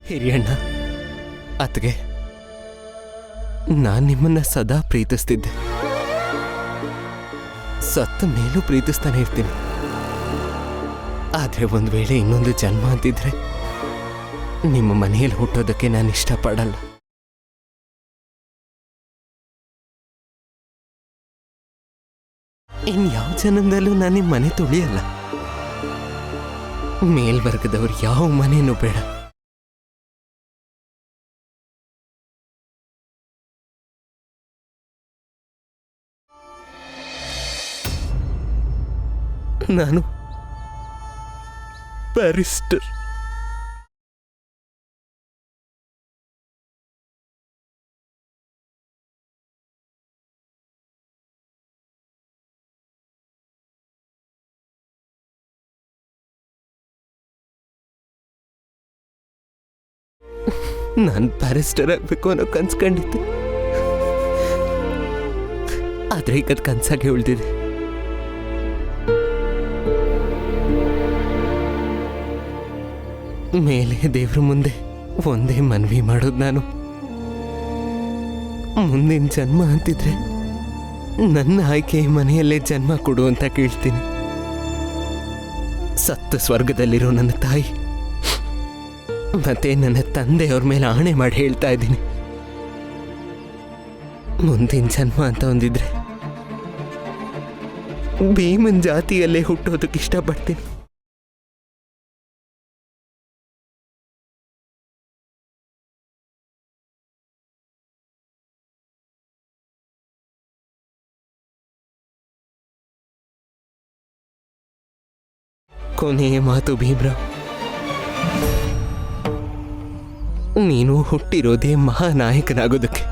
ಹಿರಿಯಣ್ಣ, ಅತ್ಗೆ, ನಾನು ನಿಮ್ಮನ್ನ ಸದಾ ಪ್ರೀತಿಸ್ತಿದ್ದೆ. ಸತ್ತ ಮೇಲೂ ಪ್ರೀತಿಸ್ತಾನೆ ಇರ್ತೀನಿ. ಆದ್ರೆ ಒಂದು ವೇಳೆ ಇನ್ನೊಂದು ಜನ್ಮ ಅಂತಿದ್ರೆ ನಿಮ್ಮ ಮನೆಯಲ್ಲಿ ಹುಟ್ಟೋದಕ್ಕೆ ನಾನು ಇಷ್ಟಪಡಲ್ಲ. ಇನ್ಯಾವ ಜನ್ಮದಲ್ಲೂ ನಾನು ನಿಮ್ಮ ಮನೆ ತುಳಿಯಲ್ಲ. ಮೇಲ್ವರ್ಗದವ್ರು ಯಾವ ಮನೇನೂ ಬೇಡ. ನಾನು ಬ್ಯಾರಿಸ್ಟರ್. ನಾನು ಬ್ಯಾರಿಸ್ಟರ್ ಆಗ್ಬೇಕು ಅನ್ನೋ ಕನ್ಸ್ಕೊಂಡಿದ್ದೆ. ಆದ್ರೆ ಈಗ ಕನ್ಸಾಗೆ ಉಳಿದಿದೆ. ಮೇಲೆ ದೇವ್ರ ಮುಂದೆ ಒಂದೇ ಮನವಿ ಮಾಡೋದು, ನಾನು ಮುಂದಿನ ಜನ್ಮ ಅಂತಿದ್ರೆ ನನ್ನ ಆಯ್ಕೆ ಮನೆಯಲ್ಲೇ ಜನ್ಮ ಕೊಡು ಅಂತ ಕೇಳ್ತೀನಿ. ಸತ್ತ ಸ್ವರ್ಗದಲ್ಲಿರೋ ನನ್ನ ತಾಯಿ ಮತ್ತೆ ನನ್ನ ತಂದೆಯವ್ರ ಮೇಲೆ ಆಣೆ ಮಾಡಿ ಹೇಳ್ತಾ ಇದ್ದೀನಿ, ಮುಂದಿನ ಜನ್ಮ ಅಂತ ಒಂದಿದ್ರೆ ಭೀಮನ್ ಜಾತಿಯಲ್ಲೇ ಹುಟ್ಟೋದಕ್ಕೆ ಇಷ್ಟಪಡ್ತೀನಿ. ಕೊನೆಯ ಮಾತು ಭೀಮ್ರಾವ್, ನೀನು ಹುಟ್ಟಿರೋದೇ ಮಹಾನಾಯಕನಾಗೋದಕ್ಕೆ.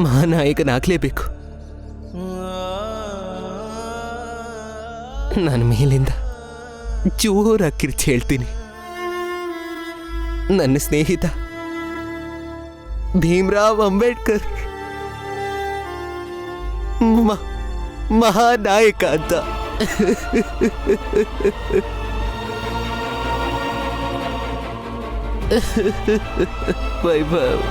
ಮಹಾನಾಯಕನಾಗಲೇಬೇಕು. ನಾನು ಮೇಲಿಂದ ಜೋರಾಗಿ ಕಿರ್ಚಿ ಹೇಳ್ತೀನಿ, ನನ್ನ ಸ್ನೇಹಿತ ಭೀಮ್ರಾವ್ ಅಂಬೇಡ್ಕರ್ ಮಹಾನಾಯಕ ಅಂತ. ವೈಭವ್,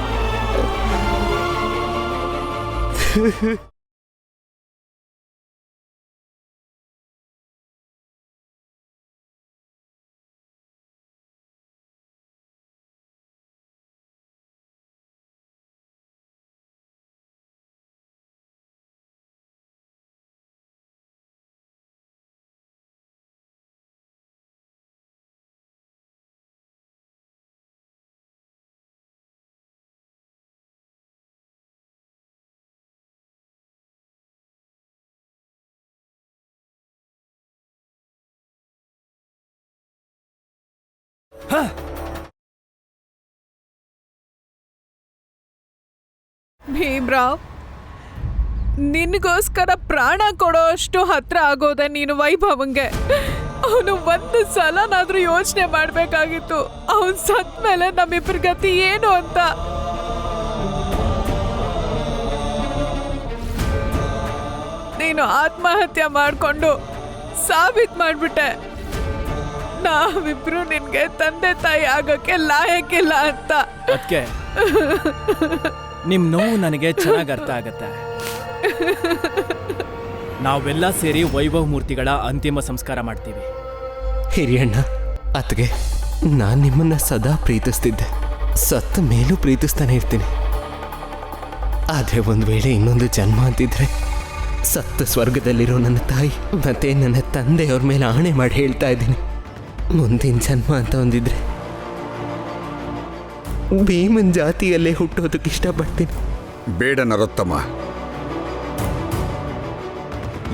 ಭೀಮ್ರಾವ್, ನಿನಗೋಸ್ಕರ ಪ್ರಾಣ ಕೊಡೋ ಅಷ್ಟು ಹತ್ರ ಆಗೋದೆ ನೀನು ವೈಭವಂಗೆ. ಅವನು ಒಂದು ಸಲನಾದ್ರೂ ಯೋಚನೆ ಮಾಡ್ಬೇಕಾಗಿತ್ತು, ಅವನ್ ಸತ್ ಮೇಲೆ ನಮ್ಮಿಬ್ಬರ ಗತಿ ಏನು ಅಂತ. ನೀನು ಆತ್ಮಹತ್ಯೆ ಮಾಡ್ಕೊಂಡು ಸಾಬೀತ್ ಮಾಡ್ಬಿಟ್ಟೆ ನಾವಿಬ್ರು ನಿನ್ಗೆ ತಂದೆ ತಾಯಿ ಆಗೋಕೆ ಲಾಯಕ್ಕಿಲ್ಲ ಅಂತ. ಅದಕ್ಕೆ ನಿಮ್ ನೋವು ನನಗೆ ಚೆನ್ನಾಗಿ ಅರ್ಥ ಆಗತ್ತೆ. ನಾವೆಲ್ಲ ಸೇರಿ ವೈಭವ್ ಮೂರ್ತಿಗಳ ಅಂತಿಮ ಸಂಸ್ಕಾರ ಮಾಡ್ತೀವಿ. ಹಿರಿಯಣ್ಣ, ಅತ್ಗೆ, ನಾನು ನಿಮ್ಮನ್ನ ಸದಾ ಪ್ರೀತಿಸ್ತಿದ್ದೆ. ಸತ್ತ ಮೇಲೂ ಪ್ರೀತಿಸ್ತಾನೆ ಇರ್ತೀನಿ. ಆದ್ರೆ ಒಂದು ವೇಳೆ ಇನ್ನೊಂದು ಜನ್ಮ ಅಂತಿದ್ರೆ ಸತ್ತ ಸ್ವರ್ಗದಲ್ಲಿರೋ ನನ್ನ ತಾಯಿ ಮತ್ತೆ ನನ್ನ ತಂದೆಯವ್ರ ಮೇಲೆ ಆಣೆ ಮಾಡಿ ಹೇಳ್ತಾ ಇದ್ದೀನಿ, ಮುಂದಿನ ಜನ್ಮ ಅಂತ ಒಂದಿದ್ರೆ ಭೀಮನ್ ಜಾತಿಯಲ್ಲೇ ಹುಟ್ಟೋದಕ್ಕೆ ಇಷ್ಟಪಡ್ತೀನಿ. ಬೇಡ ನರೋತ್ತಮ,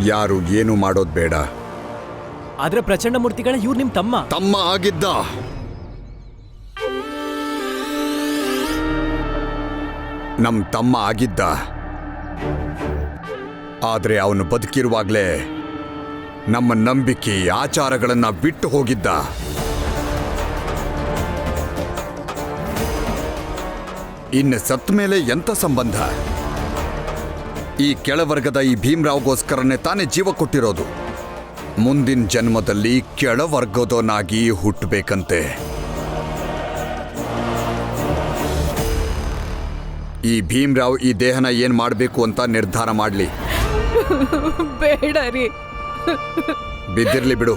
ಯಾರು ಏನು ಮಾಡೋದು ಬೇಡ. ಆದ್ರೆ ಪ್ರಚಂಡ ಮೂರ್ತಿಗಳ ಇವ್ರು ನಿಮ್ ತಮ್ಮ ಆಗಿದ್ದ. ನಮ್ ತಮ್ಮ ಆಗಿದ್ದ. ಆದ್ರೆ ಅವನು ಬದುಕಿರುವಾಗ್ಲೇ ನಮ್ಮ ನಂಬಿಕೆ ಆಚಾರಗಳನ್ನ ಬಿಟ್ಟು ಹೋಗಿದ್ದ. ಇನ್ನು ಸತ್ತ ಮೇಲೆ ಎಂತ ಸಂಬಂಧ? ಈ ಕೆಳವರ್ಗದ ಈ ಭೀಮ್ರಾವ್ಗೋಸ್ಕರನೇ ತಾನೇ ಜೀವ ಕೊಟ್ಟಿರೋದು. ಮುಂದಿನ ಜನ್ಮದಲ್ಲಿ ಕೆಳವರ್ಗದವನಾಗಿ ಹುಟ್ಟಬೇಕಂತೆ. ಈ ಭೀಮ್ರಾವ್ ಈ ದೇಹನ ಏನ್ ಮಾಡಬೇಕು ಅಂತ ನಿರ್ಧಾರ ಮಾಡ್ಲಿ. ಬೇಡ ರೀ. ಬಿದ್ದಿರ್ಲಿ ಬಿಡು.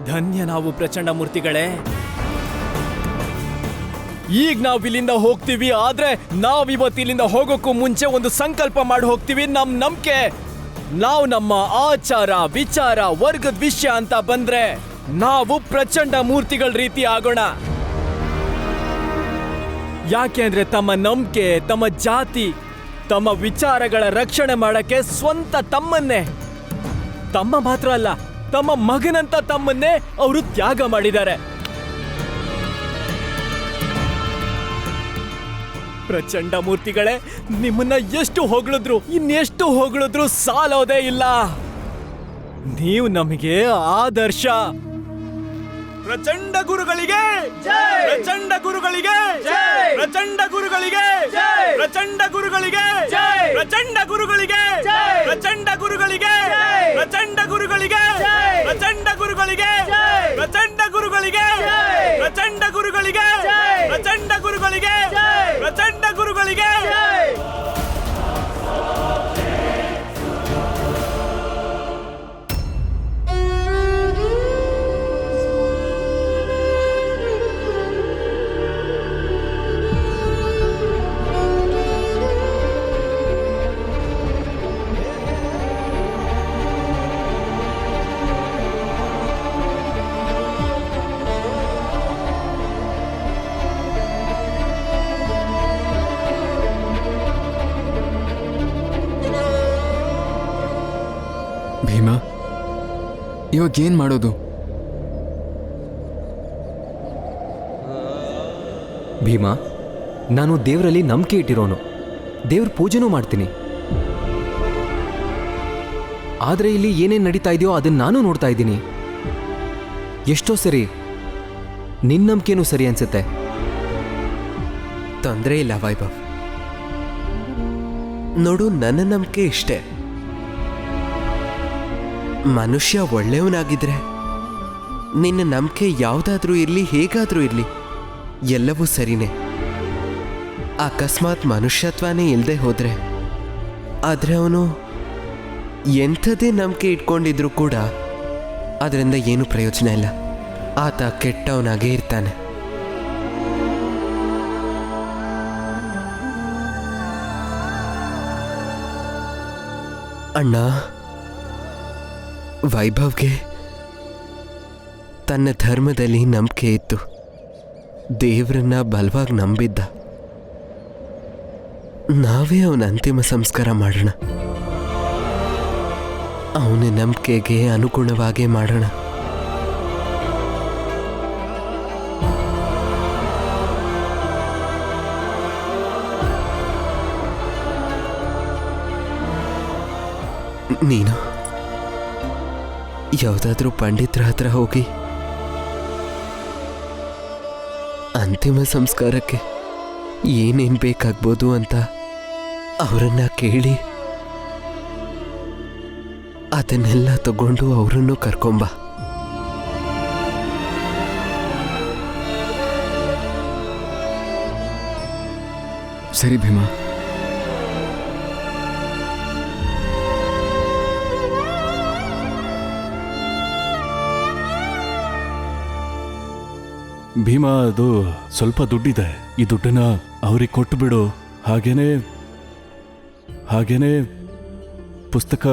ಧನ್ಯ ನಾವು ಪ್ರಚಂಡ ಮೂರ್ತಿಗಳೇ. ಈಗ ನಾವ್ ಇಲ್ಲಿಂದ ಹೋಗ್ತೀವಿ, ಆದ್ರೆ ನಾವಿವತ್ತು ಇಲ್ಲಿಂದ ಹೋಗೋಕ್ಕೂ ಮುಂಚೆ ಒಂದು ಸಂಕಲ್ಪ ಮಾಡಿ ಹೋಗ್ತೀವಿ. ನಂಬಿಕೆ, ನಾವು ನಮ್ಮ ಆಚಾರ ವಿಚಾರ ವರ್ಗದ ವಿಷಯ ಅಂತ ಬಂದ್ರೆ ನಾವು ಪ್ರಚಂಡ ಮೂರ್ತಿಗಳ ರೀತಿ ಆಗೋಣ. ಯಾಕೆ ಅಂದ್ರೆ ತಮ್ಮ ನಂಬಿಕೆ, ತಮ್ಮ ಜಾತಿ, ತಮ್ಮ ವಿಚಾರಗಳ ರಕ್ಷಣೆ ಮಾಡಕ್ಕೆ ಸ್ವಂತ ತಮ್ಮನ್ನೇ, ತಮ್ಮ ಮಾತ್ರ ಅಲ್ಲ ತಮ್ಮ ಮಗನಂತ ತಮ್ಮನ್ನೇ ಅವರು ತ್ಯಾಗ ಮಾಡಿದ್ದಾರೆ. ಪ್ರಚಂಡ ಮೂರ್ತಿಗಳೇ, ನಿಮ್ಮನ್ನ ಎಷ್ಟು ಹೊಗಳಿದ್ರು ಇನ್ನೆಷ್ಟು ಹೊಗಳಿದ್ರು ಸಾಲೋದೇ ಇಲ್ಲ. ನೀವು ನಮಗೆ ಆದರ್ಶ. ಪ್ರಚಂಡ ಗುರುಗಳಿಗೆ, ಪ್ರಚಂಡ ಗುರುಗಳಿಗೆ, ಪ್ರಚಂಡ ಗುರುಗಳಿಗೆ, ಪ್ರಚಂಡ ಗುರುಗಳಿಗೆ, ಪ್ರಚಂಡ ಗುರುಗಳಿಗೆ, ಪ್ರಚಂಡ ಗುರುಗಳಿಗೆ, ಪ್ರಚಂಡ ಗುರುಗಳಿಗೆ, ಪ್ರಚಂಡ ಗುರುಗಳಿಗೆ, ಪ್ರಚಂಡ ಗುರುಗಳಿಗೆ, ಪ್ರಚಂಡ ಗುರುಗಳಿಗೆ, ಪ್ರಚಂಡ ಗುರುಗಳಿಗೆ, ಪ್ರಚಂಡ ಗುರುಗಳಿಗೆ. ಭೀಮಾ, ಇವಾಗ ಏನ್ ಮಾಡೋದು? ಭೀಮಾ, ನಾನು ದೇವರಲ್ಲಿ ನಂಬಿಕೆ ಇಟ್ಟಿರೋನು, ದೇವ್ರ ಪೂಜೆನೂ ಮಾಡ್ತೀನಿ. ಆದರೆ ಇಲ್ಲಿ ಏನೇನು ನಡೀತಾ ಇದೆಯೋ ಅದನ್ನ ನಾನು ನೋಡ್ತಾ ಇದ್ದೀನಿ. ಎಷ್ಟೋ ಸರಿ ನಿನ್ನ ನಂಬಿಕೆನೂ ಸರಿ ಅನ್ಸುತ್ತೆ. ತೊಂದರೆ ಇಲ್ಲ ವೈಭವ್. ನೋಡು, ನನ್ನ ನಂಬಿಕೆ ಇಷ್ಟೇ. ಮನುಷ್ಯ ಒಳ್ಳೆಯವನಾಗಿದ್ರೆ ನಿನ್ನ ನಂಬಿಕೆ ಯಾವುದಾದ್ರೂ ಇರಲಿ, ಹೇಗಾದ್ರೂ ಇರಲಿ, ಎಲ್ಲವೂ ಸರಿನೇ. ಅಕಸ್ಮಾತ್ ಮನುಷ್ಯತ್ವನೇ ಇಲ್ಲದೆ ಹೋದ್ರೆ, ಆದರೆ ಅವನು ಎಂಥದೇ ನಂಬಿಕೆ ಇಟ್ಕೊಂಡಿದ್ರು ಕೂಡ ಅದರಿಂದ ಏನೂ ಪ್ರಯೋಜನ ಇಲ್ಲ. ಆತ ಕೆಟ್ಟವನಾಗೇ ಇರ್ತಾನೆ. ಅಣ್ಣ, ವೈಭವ್ಗೆ ತನ್ನ ಧರ್ಮದಲ್ಲಿ ನಂಬಿಕೆ ಇತ್ತು, ದೇವರನ್ನ ಬಲವಾಗಿ ನಂಬಿದ್ದ. ನಾವೇ ಅವನ ಅಂತಿಮ ಸಂಸ್ಕಾರ ಮಾಡೋಣ, ಅವನ ನಂಬಿಕೆಗೆ ಅನುಗುಣವಾಗೇ ಮಾಡೋಣ. ನೀನು ಯಾವುದಾದ್ರೂ ಪಂಡಿತರ ಹತ್ರ ಹೋಗಿ ಅಂತಿಮ ಸಂಸ್ಕಾರಕ್ಕೆ ಏನೇನು ಬೇಕಾಗ್ಬೋದು ಅಂತ ಅವರನ್ನ ಕೇಳಿ ಅದನ್ನೆಲ್ಲ ತಗೊಂಡು ಅವರನ್ನು ಕರ್ಕೊಂಬ. ಸರಿ ಭೀಮಾ. ಭೀಮಾ, ಅದು ಸ್ವಲ್ಪ ದುಡ್ಡಿದೆ. ಈ ದುಡ್ಡನ್ನ ಅವ್ರಿಗೆ ಕೊಟ್ಟು ಬಿಡು. ಹಾಗೇನೆ ಪುಸ್ತಕ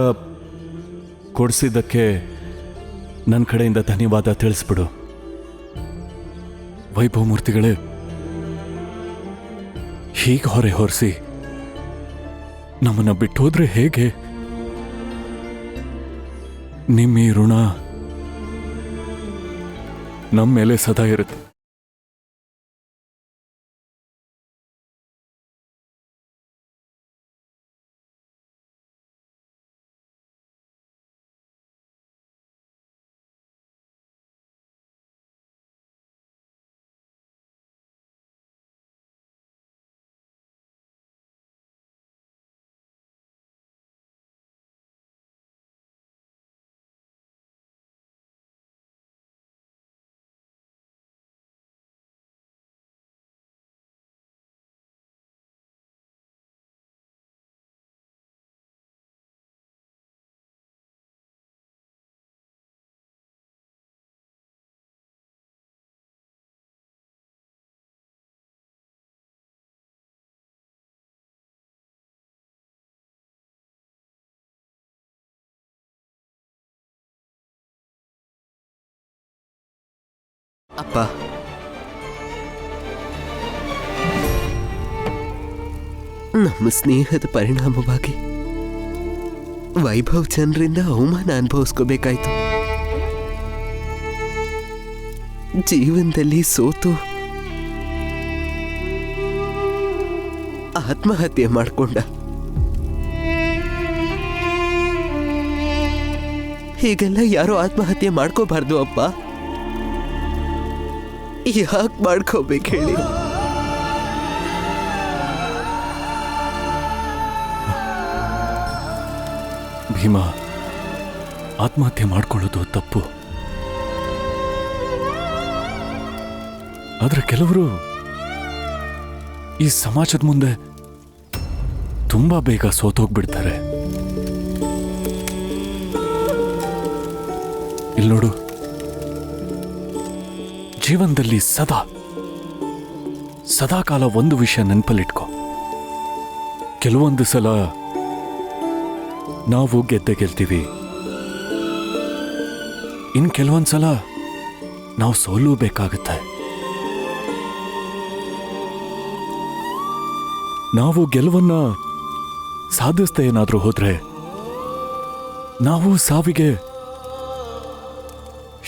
ಕೊಡಿಸಿದ್ದಕ್ಕೆ ನನ್ನ ಕಡೆಯಿಂದ ಧನ್ಯವಾದ ತಿಳಿಸ್ಬಿಡು. ವೈಭವ ಮೂರ್ತಿಗಳೇ, ಹೀಗೆ ಹೊರೆ ಹೊರಿಸಿ ನಮ್ಮನ್ನ ಬಿಟ್ಟು ಹೋದ್ರೆ ಹೇಗೆ? ನಿಮ್ಮ ಈ ಋಣ ನಮ್ಮ ಮೇಲೆ ಸದಾ ಇರುತ್ತೆ. ಅಪ್ಪ, ನಮ್ಮ ಸ್ನೇಹದ ಪರಿಣಾಮವಾಗಿ ವೈಭವ್ ಜನರಿಂದ ಅವಮಾನ ಅನುಭವಿಸ್ಕೋಬೇಕಾಯ್ತು. ಜೀವನದಲ್ಲಿ ಸೋತು ಆತ್ಮಹತ್ಯೆ ಮಾಡ್ಕೊಂಡ. ಹೀಗೆಲ್ಲ ಯಾರೋ ಆತ್ಮಹತ್ಯೆ ಮಾಡ್ಕೋಬಾರ್ದು ಅಪ್ಪ. ಯಾಕೆ ಮಾಡ್ಕೋಬೇಕು ಹೇಳಿ? ಭೀಮಾ, ಆತ್ಮಹತ್ಯೆ ಮಾಡ್ಕೊಳ್ಳೋದು ತಪ್ಪು. ಆದ್ರೆ ಕೆಲವರು ಈ ಸಮಾಜದ ಮುಂದೆ ತುಂಬಾ ಬೇಗ ಸೋತೋಗ್ಬಿಡ್ತಾರೆ. ಇಲ್ಲಿ ನೋಡು, ಜೀವನದಲ್ಲಿ ಸದಾಕಾಲ ಒಂದು ವಿಷಯ ನೆನಪಲ್ಲಿಟ್ಕೋ. ಕೆಲವೊಂದು ಸಲ ನಾವು ಗೆಲ್ತೀವಿ, ಇನ್ ಕೆಲವೊಂದ್ಸಲ ನಾವು ಸೋಲಬೇಕಾಗತ್ತೆ. ನಾವು ಗೆಲುವನ್ನ ಸಾಧಿಸ್ತಾ ಏನಾದ್ರೂ ಹೋದ್ರೆ ನಾವು ಸಾವಿಗೆ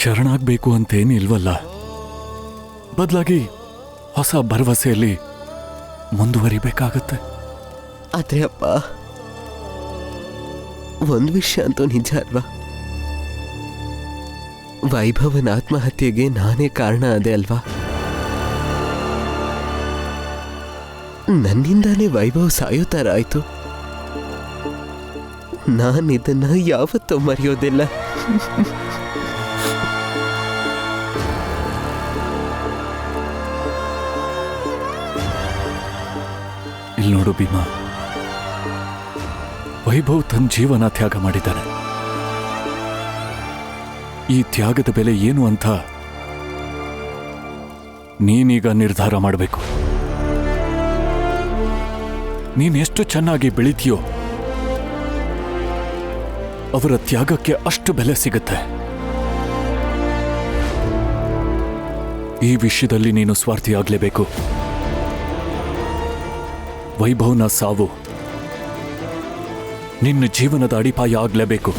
ಶರಣಾಗಬೇಕು ಅಂತೇನಿಲ್ವಲ್ಲ. ಬದಲಾಗಿ ಹೊಸ ಭರವಸೆಯಲ್ಲಿ ಮುಂದುವರಿಬೇಕಾಗತ್ತೆ. ಆದ್ರೆ ಅಪ್ಪ, ಒಂದು ವಿಷಯ ಅಂತೂ ನಿಜ ಅಲ್ವಾ? ವೈಭವನ ಆತ್ಮಹತ್ಯೆಗೆ ನಾನೇ ಕಾರಣ ಅದೇ ಅಲ್ವಾ? ನನ್ನಿಂದಾನೇ ವೈಭವ್ ಸಾಯೋ ಥರ ಆಯ್ತು. ನಾನಿದನ್ನ ಯಾವತ್ತೂ ಮರೆಯೋದಿಲ್ಲ. ಇಲ್ಲಿ ನೋಡು ಭೀಮಾ, ವೈಭವ್ ತನ್ನ ಜೀವನ ತ್ಯಾಗ ಮಾಡಿದ್ದಾನೆ. ಈ ತ್ಯಾಗದ ಬೆಲೆ ಏನು ಅಂತ ನೀನೀಗ ನಿರ್ಧಾರ ಮಾಡಬೇಕು. ನೀನೆಷ್ಟು ಚೆನ್ನಾಗಿ ಬೆಳಿತೀಯೋ ಅವರ ತ್ಯಾಗಕ್ಕೆ ಅಷ್ಟು ಬೆಲೆ ಸಿಗುತ್ತೆ. ಈ ವಿಷಯದಲ್ಲಿ ನೀನು ಸ್ವಾರ್ಥಿಯಾಗಲೇಬೇಕು. ವೈಭವ್ನ ಸಾವು ನಿನ್ನ ಜೀವನದ ಅಡಿಪಾಯ ಆಗಲೇಬೇಕು.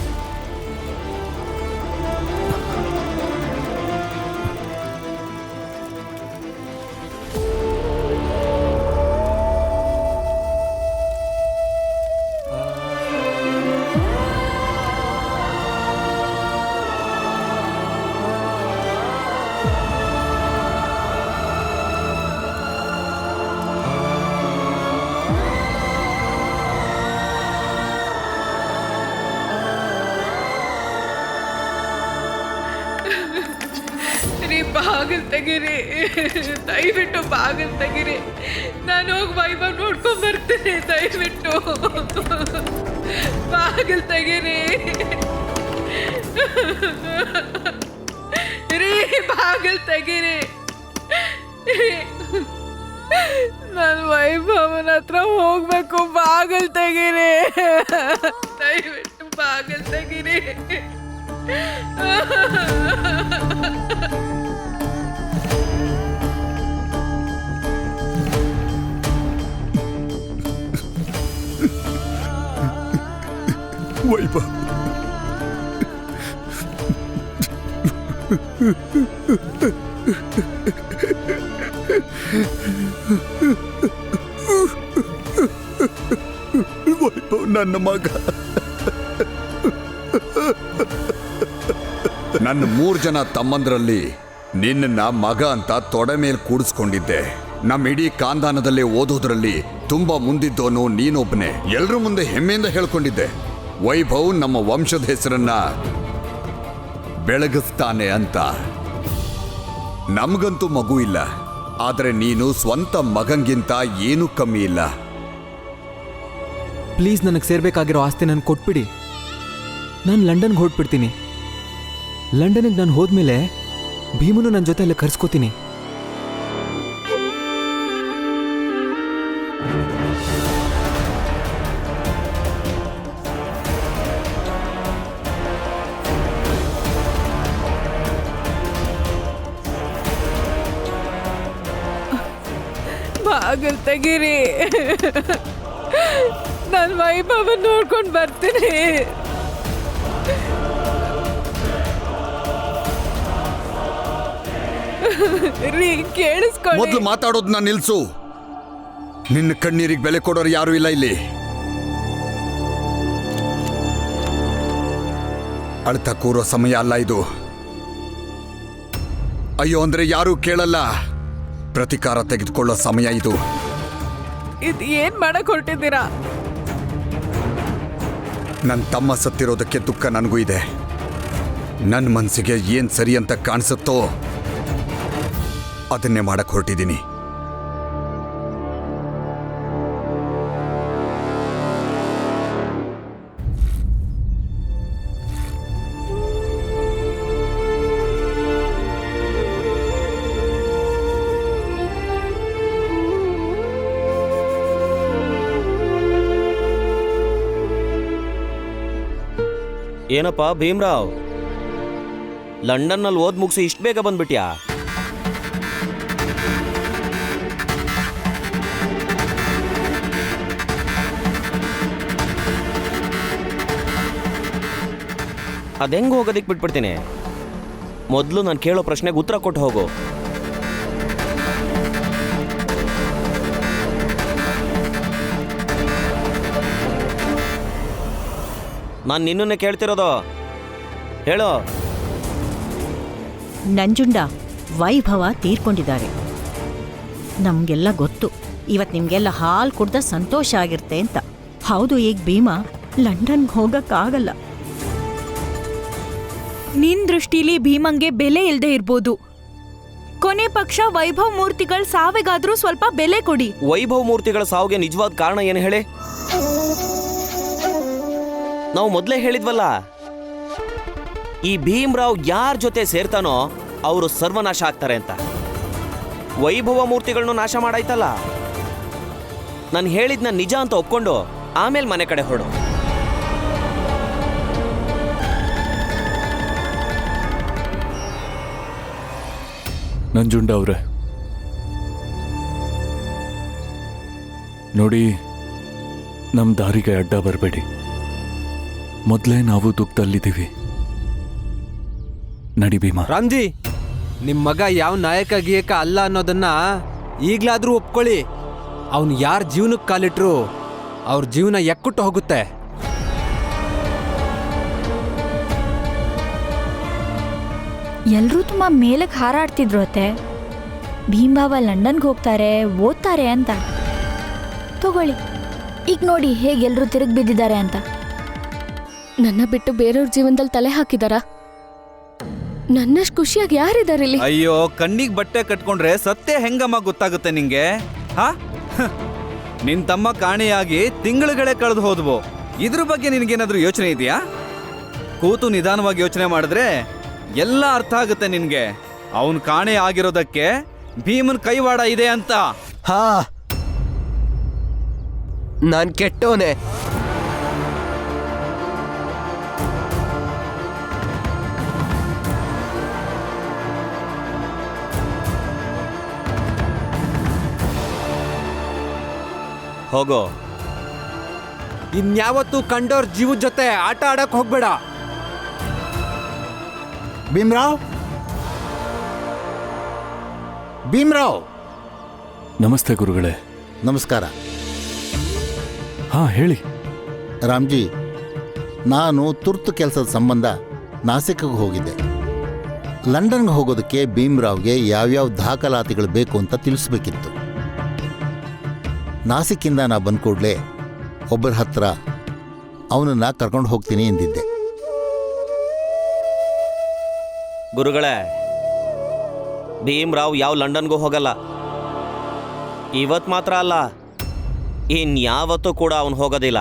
ಬಾಗಿಲು ತೆಗೀರಿ, ದಯವಿಟ್ಟು ಬಾಗಿಲು ತೆಗೀರಿ. ನಾನು ಹೋಗಿ ವೈಭವ್ ನೋಡ್ಕೊಂಡ್ ಬರ್ತೀನಿ. ದಯವಿಟ್ಟು ಬಾಗಿಲು ತೆಗೀರಿ ರೀ, ಬಾಗಿಲು ತೆಗೀರಿ. ನಾನು ವೈಭವನ ಹತ್ರ ಹೋಗ್ಬೇಕು. ಬಾಗಿಲು ತೆಗೀರಿ, ದಯವಿಟ್ಟು ಬಾಗಿಲು ತೆಗೀರಿ. ವೈಭವ್, ವೈಭವ್ ನನ್ನ ಮಗ. ನನ್ನ 3 ಜನ ತಮ್ಮಂದ್ರಲ್ಲಿ ನಿನ್ನ ಮಗ ಅಂತ ತೊಡೆ ಮೇಲೆ ಕೂಡಿಸ್ಕೊಂಡಿದ್ದೆ. ನಮ್ಮ ಇಡೀ ಕಾಂದಾನದಲ್ಲೇ ಓದೋದ್ರಲ್ಲಿ ತುಂಬಾ ಮುಂದಿದ್ದೋನು ನೀನೊಬ್ಬನೇ. ಎಲ್ರ ಮುಂದೆ ಹೆಮ್ಮೆಯಿಂದ ಹೇಳ್ಕೊಂಡಿದ್ದೆ, ವೈಭವ್ ನಮ್ಮ ವಂಶದ ಹೆಸರನ್ನ ಬೆಳಗಿಸ್ತಾನೆ ಅಂತ. ನಮಗಂತೂ ಮಗು ಇಲ್ಲ, ಆದ್ರೆ ನೀನು ಸ್ವಂತ ಮಗಂಗಿಂತ ಏನೂ ಕಮ್ಮಿ ಇಲ್ಲ. ಪ್ಲೀಸ್, ನನಗೆ ಸೇರ್ಬೇಕಾಗಿರೋ ಆಸ್ತಿ ನನಗೆ ಕೊಟ್ಬಿಡಿ. ನಾನು ಲಂಡನ್ಗೆ ಹೊರಟ್ಬಿಡ್ತೀನಿ. ಲಂಡನ್ಗೆ ನಾನು ಹೋದ್ಮೇಲೆ ಭೀಮನು ನನ್ನ ಜೊತೆ ಎಲ್ಲ ಕರ್ಸ್ಕೋತೀನಿ. ಬಾಗಿಲು ತೆಗೀರಿ. ನಾನು ವೈಭವ ನೋಡ್ಕೊಂಡು ಬರ್ತೀನಿ. ರೀ ಕೇಳಿಸ್ಕೊಳ್ಳಿ. ಮೊದಲು ಮಾತಾಡೋದನ್ನ ನಿಲ್ಸು. ನಿನ್ನ ಕಣ್ಣೀರಿಗೆ ಬೆಲೆ ಕೊಡೋರು ಯಾರು ಇಲ್ಲ ಇಲ್ಲಿ. ಅಳ್ತಾ ಕೂರೋ ಸಮಯ ಅಲ್ಲ ಇದು. ಅಯ್ಯೋ ಅಂದ್ರೆ ಯಾರೂ ಕೇಳಲ್ಲ. ಪ್ರತಿಕಾರ ತೆಗೆದುಕೊಳ್ಳೋ ಸಮಯ ಇದು. ಇದು ಏನ್ ಮಾಡಕ್ ಹೊರಟಿದ್ದೀರಾ? ನನ್ನ ತಮ್ಮ ಸತ್ತಿರೋದಕ್ಕೆ ದುಃಖ ನನಗೂ ಇದೆ. ನನ್ನ ಮನಸ್ಸಿಗೆ ಏನ್ ಸರಿ ಅಂತ ಕಾಣಿಸುತ್ತೋ ಅದನ್ನೇ ಮಾಡಕ್ ಹೊರಟಿದ್ದೀನಿ. ಏನಪ್ಪ ಭೀಮ್ರಾವ್, ಲಂಡನ್ನಲ್ಲಿ ಓದ್ ಮುಗಿಸಿ ಇಷ್ಟು ಬೇಗ ಬಂದ್ಬಿಟ್ಯಾ? ಅದೆಂಗ್ ಹೋಗೋದಿಕ್ ಬಿಟ್ಬಿಡ್ತೀನಿ. ಮೊದಲು ನಾನು ಕೇಳೋ ಪ್ರಶ್ನೆಗೆ ಉತ್ತರ ಕೊಟ್ಟು ಹೋಗು. ನಾನು ನಿನ್ನನ್ನೇ ಕೇಳ್ತಿರೋದು, ಹೇಳೋ. ನಂಜುಂಡ, ವೈಭವ ತೀರ್ಕೊಂಡಿದ್ದಾರೆ. ನಮಗೆಲ್ಲ ಗೊತ್ತು ಇವತ್ತು ನಿಮಗೆಲ್ಲ ಹಾಲು ಕುಡ್ದ ಸಂತೋಷ ಆಗಿರುತ್ತೆ ಅಂತ. ಹೌದು, ಈಗ ಭೀಮಾ ಲಂಡನ್ಗೆ ಹೋಗಕ್ಕಾಗಲ್ಲ. ನಿನ್ ದೃಷ್ಟಿಲಿ ಭೀಮಂಗೆ ಬೆಲೆ ಇಲ್ದೇ ಇರ್ಬೋದು. ಕೊನೆ ಪಕ್ಷ ವೈಭವ್ ಮೂರ್ತಿಗಳ ಸಾವಿಗಾದ್ರೂ ಸ್ವಲ್ಪ ಬೆಲೆ ಕೊಡಿ. ವೈಭವ್ ಮೂರ್ತಿಗಳ ಸಾವಿಗೆ ನಿಜವಾದ ಕಾರಣ ಏನು ಹೇಳಿ? ನಾವು ಮೊದಲೇ ಹೇಳಿದ್ವಲ್ಲ, ಈ ಭೀಮ್ರಾವ್ ಯಾರ ಜೊತೆ ಸೇರ್ತಾನೋ ಅವರು ಸರ್ವನಾಶ ಆಗ್ತಾರೆ ಅಂತ. ವೈಭವ ಮೂರ್ತಿಗಳನ್ನು ನಾಶ ಮಾಡಾಯ್ತಲ್ಲ. ನಾನು ಹೇಳಿದ್ನ ನಿಜ ಅಂತ ಒಪ್ಕೊಂಡು ಆಮೇಲೆ ಮನೆ ಕಡೆ ಹೊರಡು. ನಂಜುಂಡ ಅವ್ರೆ, ನೋಡಿ, ನಮ್ಮ ದಾರಿಗೆ ಅಡ್ಡ ಬರಬೇಡಿ. ಮೊದಲೇ ನಾವು ದುಃಖದಲ್ಲಿದ್ದೀವಿ. ನಡಿ ಭೀಮಾ. ರಾಮ್ಜಿ, ನಿಮ್ಮ ಮಗ ಯಾವ ನಾಯಕ ಗೀಯಕ ಅಲ್ಲ ಅನ್ನೋದನ್ನ ಈಗ್ಲಾದ್ರೂ ಒಪ್ಕೊಳ್ಳಿ. ಅವನು ಯಾರ ಜೀವನಕ್ಕೆ ಕಾಲಿಟ್ರು ಅವ್ರ ಜೀವನ ಎಕ್ಕುಟ್ಟು ಹೋಗುತ್ತೆ. ಎಲ್ರೂ ತುಂಬಾ ಮೇಲಕ್ಕೆ ಹಾರಾಡ್ತಿದ್ರು ಅತ್ತೆ. ಭೀಮ್ಬಾವ ಲಂಡನ್ಗೆ ಹೋಗ್ತಾರೆ, ಓದ್ತಾರೆ ಅಂತ. ತಗೊಳ್ಳಿ, ಈಗ ನೋಡಿ ಹೇಗೆ ಎಲ್ರೂ ತಿರುಗಿ ಬಿದ್ದಿದ್ದಾರೆ ಅಂತ. ನನ್ನ ಬಿಟ್ಟು ಬೇರೆಯವ್ರ ಜೀವನದಲ್ಲಿ ತಲೆ ಹಾಕಿದಾರ? ನನ್ನಷ್ಟು ಖುಷಿಯಾಗಿ ಯಾರಿದ್ದಾರೆ ಇಲ್ಲಿ? ಅಯ್ಯೋ, ಕಣ್ಣಿಗೆ ಬಟ್ಟೆ ಕಟ್ಕೊಂಡ್ರೆ ಸತ್ಯ ಹೆಂಗಮ್ಮ ಗೊತ್ತಾಗುತ್ತೆ ನಿಂಗೆ? ಹಾ, ನಿನ್ ತಮ್ಮ ಕಾಣೆಯಾಗಿ ತಿಂಗಳುಗಳೇ ಕಳೆದು ಹೋದ್ವು. ಇದ್ರ ಬಗ್ಗೆ ನಿನಗೇನಾದ್ರೂ ಯೋಚನೆ ಇದೆಯಾ? ಕೂತು ನಿಧಾನವಾಗಿ ಯೋಚನೆ ಮಾಡಿದ್ರೆ ಎಲ್ಲ ಅರ್ಥ ಆಗುತ್ತೆ ನಿನ್ಗೆ. ಅವನ್ ಕಾಣೆ ಆಗಿರೋದಕ್ಕೆ ಭೀಮನ್ ಕೈವಾಡ ಇದೆ ಅಂತ. ಹಾ, ನಾನ್ ಕೆಟ್ಟೋನೆ. ಹೋಗೋ. ಇನ್ಯಾವತ್ತೂ ಕಂಡೋರ್ ಜೀವದ ಜೊತೆ ಆಟ ಆಡಕ್ ಹೋಗ್ಬೇಡ. ಭೀಮ್ರಾವ್, ಭೀಮ್ರಾವ್. ನಮಸ್ತೆ ಗುರುಗಳೇ. ನಮಸ್ಕಾರ. ಹಾ, ಹೇಳಿ. ರಾಮ್ಜಿ, ನಾನು ತುರ್ತು ಕೆಲಸದ ಸಂಬಂಧ ನಾಸಿಕ್ಗೆ ಹೋಗಿದ್ದೆ. ಲಂಡನ್ಗೆ ಹೋಗೋದಕ್ಕೆ ಭೀಮ್ರಾವ್ಗೆ ಯಾವ್ಯಾವ ದಾಖಲಾತಿಗಳು ಬೇಕು ಅಂತ ತಿಳಿಸ್ಬೇಕಿತ್ತು. ನಾಸಿಕ್ಕಿಂದ ನಾ ಬಂದ ಕೂಡಲೇ ಒಬ್ಬರ ಹತ್ರ ಅವನನ್ನು ಕರ್ಕೊಂಡು ಹೋಗ್ತೀನಿ ಎಂದಿದ್ದೆ. ಗುರುಗಳೇ, ಭೀಮ್ರಾವ್ ಯಾವ ಲಂಡನ್ಗೂ ಹೋಗಲ್ಲ. ಇವತ್ತು ಮಾತ್ರ ಅಲ್ಲ, ಇನ್ಯಾವತ್ತೂ ಕೂಡ ಅವನು ಹೋಗೋದಿಲ್ಲ.